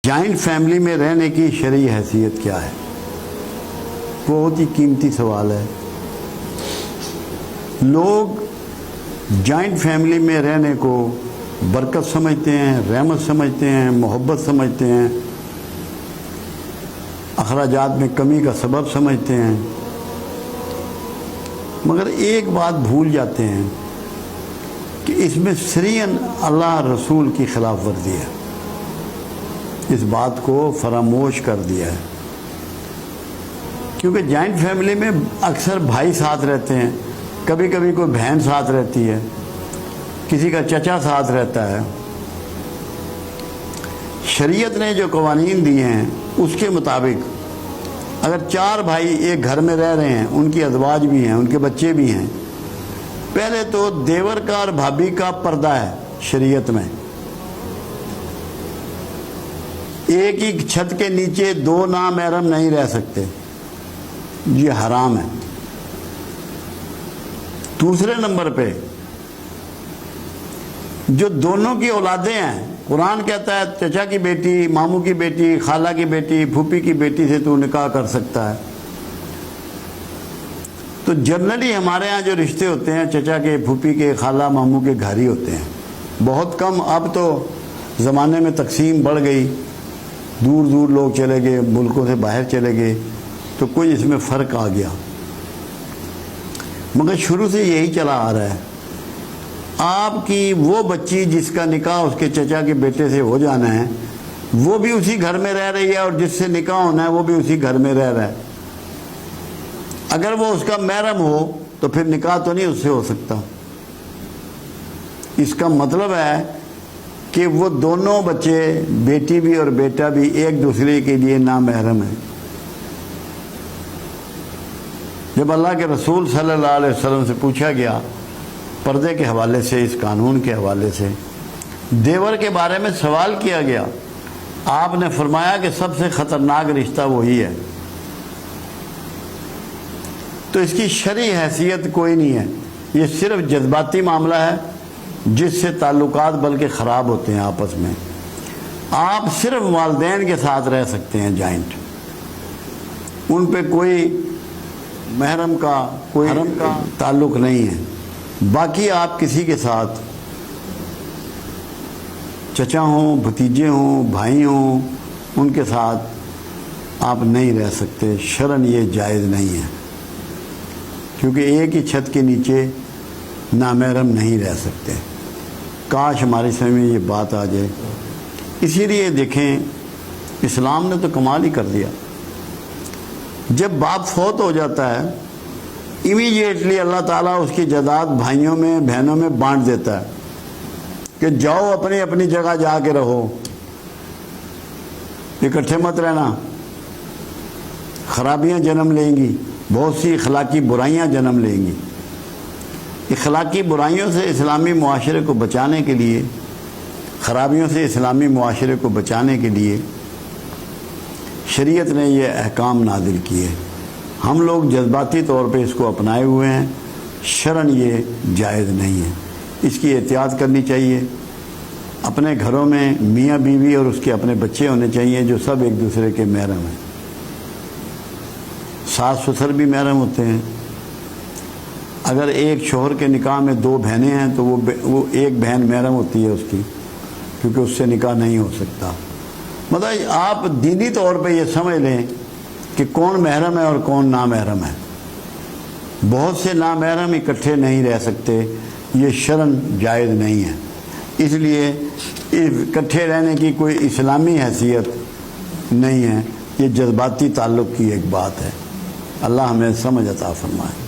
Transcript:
Joint family میں رہنے کی شرعی حیثیت کیا ہے؟ بہت ہی قیمتی سوال ہے۔ لوگ جوائنٹ فیملی میں رہنے کو برکت سمجھتے ہیں، رحمت سمجھتے ہیں، محبت سمجھتے ہیں، اخراجات میں کمی کا سبب سمجھتے ہیں، مگر ایک بات بھول جاتے ہیں کہ اس میں صریحاً اللہ رسول کی خلاف ورزی ہے۔ اس بات کو فراموش کر دیا ہے، کیونکہ جوائنٹ فیملی میں اکثر بھائی ساتھ رہتے ہیں، کبھی کبھی کوئی بہن ساتھ رہتی ہے، کسی کا چچا ساتھ رہتا ہے۔ شریعت نے جو قوانین دیے ہیں اس کے مطابق اگر 4 بھائی ایک گھر میں رہ رہے ہیں، ان کی ازواج بھی ہیں، ان کے بچے بھی ہیں، پہلے تو دیور کا اور بھابھی کا پردہ ہے شریعت میں۔ ایک ہی چھت کے نیچے 2 نامحرم نہیں رہ سکتے، یہ حرام ہے۔ دوسرے نمبر پہ جو دونوں کی اولادیں ہیں، قرآن کہتا ہے چچا کی بیٹی، ماموں کی بیٹی، خالہ کی بیٹی، پھوپھی کی بیٹی سے تو نکاح کر سکتا ہے۔ تو جنرلی ہمارے ہاں جو رشتے ہوتے ہیں چچا کے، پھوپھی کے، خالہ ماموں کے گھر ہی ہوتے ہیں، بہت کم۔ اب تو زمانے میں تقسیم بڑھ گئی، دور دور لوگ چلے گئے، ملکوں سے باہر چلے گئے، تو کوئی اس میں فرق آ گیا، مگر شروع سے یہی چلا آ رہا ہے۔ آپ کی وہ بچی جس کا نکاح اس کے چچا کے بیٹے سے ہو جانا ہے، وہ بھی اسی گھر میں رہ رہی ہے، اور جس سے نکاح ہونا ہے وہ بھی اسی گھر میں رہ رہا ہے۔ اگر وہ اس کا محرم ہو تو پھر نکاح تو نہیں اس سے ہو سکتا۔ اس کا مطلب ہے کہ وہ دونوں بچے، بیٹی بھی اور بیٹا بھی، ایک دوسرے کے لیے نامحرم ہیں۔ جب اللہ کے رسول صلی اللہ علیہ وسلم سے پوچھا گیا پردے کے حوالے سے، اس قانون کے حوالے سے، دیور کے بارے میں سوال کیا گیا، آپ نے فرمایا کہ سب سے خطرناک رشتہ وہی ہے۔ تو اس کی شرعی حیثیت کوئی نہیں ہے، یہ صرف جذباتی معاملہ ہے جس سے تعلقات بلکہ خراب ہوتے ہیں آپس میں۔ آپ صرف والدین کے ساتھ رہ سکتے ہیں جوائنٹ، ان پہ کوئی محرم کا، کوئی حرم کا تعلق نہیں ہے۔ باقی آپ کسی کے ساتھ، چچا ہوں، بھتیجے ہوں، بھائی ہوں، ان کے ساتھ آپ نہیں رہ سکتے، شرعاً یہ جائز نہیں ہے، کیونکہ ایک ہی چھت کے نیچے نامحرم نہیں رہ سکتے۔ کاش ہماری سمجھ میں یہ بات آ جائے۔ اسی لیے دیکھیں، اسلام نے تو کمال ہی کر دیا۔ جب باپ فوت ہو جاتا ہے، امیڈیٹلی اللہ تعالیٰ اس کی جائیداد بھائیوں میں، بہنوں میں بانٹ دیتا ہے کہ جاؤ اپنی اپنی جگہ جا کے رہو، اکٹھے مت رہنا، خرابیاں جنم لیں گی، بہت سی اخلاقی برائیاں جنم لیں گی۔ اخلاقی برائیوں سے اسلامی معاشرے کو بچانے کے لیے، خرابیوں سے اسلامی معاشرے کو بچانے کے لیے شریعت نے یہ احکام نازل کیے۔ ہم لوگ جذباتی طور پہ اس کو اپنائے ہوئے ہیں، شرعاً یہ جائز نہیں ہے۔ اس کی احتیاط کرنی چاہیے۔ اپنے گھروں میں میاں بیوی اور اس کے اپنے بچے ہونے چاہیے جو سب ایک دوسرے کے محرم ہیں۔ ساس سسر بھی محرم ہوتے ہیں۔ اگر ایک شوہر کے نکاح میں 2 بہنیں ہیں تو وہ ایک بہن محرم ہوتی ہے اس کی، کیونکہ اس سے نکاح نہیں ہو سکتا۔ مطلب آپ دینی طور پہ یہ سمجھ لیں کہ کون محرم ہے اور کون نامحرم ہے۔ بہت سے نامحرم اکٹھے نہیں رہ سکتے، یہ شرعاً جائز نہیں ہے۔ اس لیے اکٹھے رہنے کی کوئی اسلامی حیثیت نہیں ہے، یہ جذباتی تعلق کی ایک بات ہے۔ اللہ ہمیں سمجھ عطا فرمائے۔